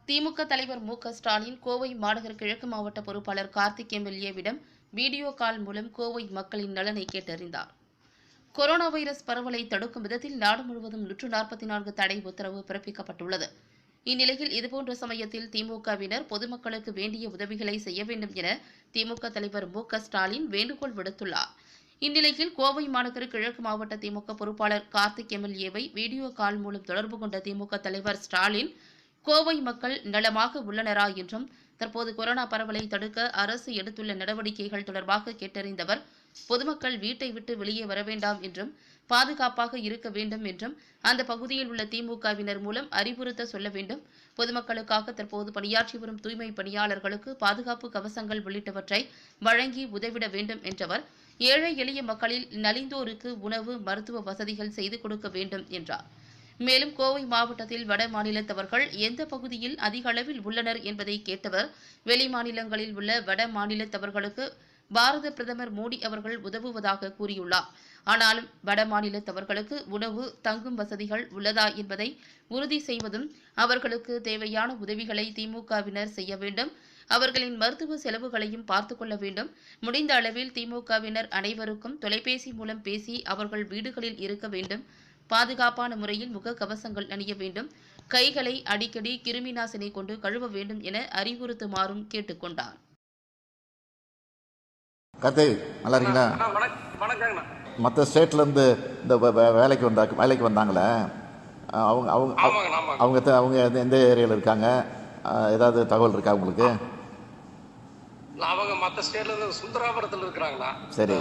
திமுக தலைவர் மு.க.ஸ்டாலின் கோவை மாநகர கிழக்கு மாவட்ட பொறுப்பாளர் கார்த்திக் எம்எல்ஏவிடம் வீடியோ கால் மூலம் கோவை மக்களின் நலனை கேட்டறிந்தார். கொரோனா வைரஸ் பரவலை தடுக்கும் விதத்தில் நாடு முழுவதும் 144 தடை உத்தரவு பிறப்பிக்கப்பட்டுள்ளது. இந்நிலையில் இதுபோன்ற சமயத்தில் திமுகவினர் பொதுமக்களுக்கு வேண்டிய உதவிகளை செய்ய வேண்டும் என திமுக தலைவர் மு.க.ஸ்டாலின் வேண்டுகோள் விடுத்துள்ளார். இந்நிலையில் கோவை மாநகர கிழக்கு மாவட்ட திமுக பொறுப்பாளர் கார்த்திக் எம்எல்ஏவை வீடியோ கால் மூலம் தொடர்பு கொண்ட திமுக தலைவர் ஸ்டாலின், கோவை மக்கள் நலமாக உள்ளனரா என்றும், தற்போது கொரோனா பரவலை தடுக்க அரசு எடுத்துள்ள நடவடிக்கைகள் தொடர்பாக கேட்டறிந்தவர், பொதுமக்கள் வீட்டை விட்டு வெளியே வர வேண்டாம் என்றும், பாதுகாப்பாக இருக்க வேண்டும் என்றும், அந்த பகுதியில் உள்ள திமுகவினர் மூலம் அறிவுறுத்த சொல்ல வேண்டும். பொதுமக்களுக்காக தற்போது பணியாற்றி வரும் தூய்மை பணியாளர்களுக்கு பாதுகாப்பு கவசங்கள் உள்ளிட்டவற்றை வழங்கி உதவிட வேண்டும் என்றவர், ஏழை எளிய மக்களில் நலிந்தோருக்கு உணவு, மருத்துவ வசதிகள் செய்து கொடுக்க வேண்டும் என்றார். மேலும் கோவை மாவட்டத்தில் வட மாநிலத்தவர்கள் எந்த பகுதியில் அதிக அளவில் உள்ளனர் என்பதை கேட்டவர், வெளி மாநிலங்களில் உள்ள வட மாநிலத்தவர்களுக்கு பாரத பிரதமர் மோடி அவர்கள் உதவுவதாக கூறியுள்ளார். ஆனாலும் வட மாநிலத்தவர்களுக்கு உணவு, தங்கும் வசதிகள் உள்ளதா என்பதை உறுதி செய்வதும், அவர்களுக்கு தேவையான உதவிகளை திமுகவினர் செய்ய வேண்டும். அவர்களின் மருத்துவ செலவுகளையும் பார்த்துக் கொள்ள வேண்டும். முடிந்த அளவில் திமுகவினர் அனைவருக்கும் தொலைபேசி மூலம் பேசி அவர்கள் வீடுகளில் இருக்க வேண்டும். பாதுகாப்பான முறையில் முகக்கவசங்கள் அணிய வேண்டும். கைகளை அடிக்கடி கிருமி நாசினி கொண்டு கழுவ வேண்டும் என அறிவுறுத்துமாறும் கேட்டுக் கொண்டார். நல்லா இருக்கீங்களா? மற்ற ஸ்டேட்லேருந்து இந்த வேலைக்கு வந்தாங்களே, அவங்க அவங்க அவங்க அவங்க எந்த ஏரியாவில் இருக்காங்க? ஏதாவது தகவல் இருக்கா உங்களுக்கு? அவங்க மற்ற ஸ்டேட்ல இருந்து சுந்தராபுரத்தில் இருக்கிறாங்களா? சரி,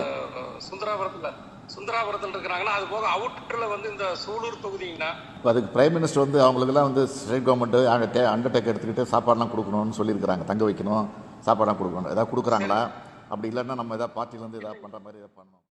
சுந்தராபுரத்தில் இருக்கிறாங்கன்னா, அது போக அவுட்டர்ல இந்த சூலூர் தொகுதிங்கண்ணா. இப்போ அதுக்கு பிரைம் மினிஸ்டர் அவங்களுக்குலாம் ஸ்டேட் கவர்மெண்ட் அண்டர்டேக் எடுத்துக்கிட்டு சாப்பாடுலாம் கொடுக்கணும்னு சொல்லியிருக்கிறாங்க. தங்க வைக்கணும், சாப்பாடுலாம் கொடுக்கணும். ஏதாவது கொடுக்குறாங்களா? அப்படி இல்லைன்னா நம்ம ஏதாவது பார்ட்டிலேருந்து ஏதாவது பண்ணுற மாதிரி ஏதாவது பண்ணணும்.